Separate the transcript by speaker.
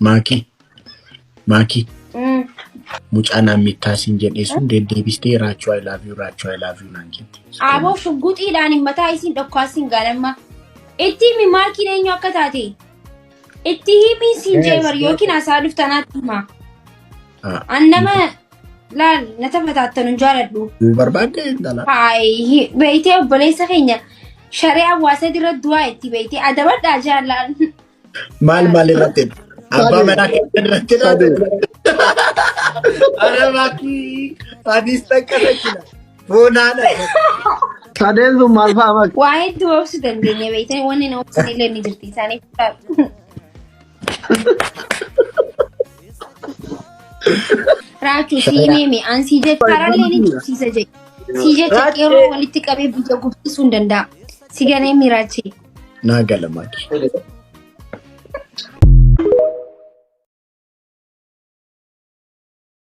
Speaker 1: Maki. Mucana mitasin jedhe sun deebistee Raachu I love you naan jette.
Speaker 2: Aboo shugguxiidhaan mataa isin dhokkaasiin galamma. Itti mi Maakiin eenyu akka taate? Itti himi siin jeebar yookiin asaa dhuftanaatti hima. Annama laal nata fataattanun jaaladhu.
Speaker 1: Barbaadde dala.
Speaker 2: Hai beeytee obboleessa keenya sharee hawaasa dira du'aa itti beeytee adabadhaa jaallaan.
Speaker 1: Maal irratti? Abba mana irratti Ara Maki adis takkasakina. Bonaadha.
Speaker 3: Sadensu maal fa'a Maki?
Speaker 2: Waa hedduu obsu dandeenya beeytee wanni na obsin illee ni jirti isaanii fudhaa. Raachu siimee ansi jecha karallee ni jibsiisa je. Si jecha qeerroo walitti qabee biyya guddisuu hin danda'a. Si ganee miraachi.
Speaker 1: Naa gala Maki.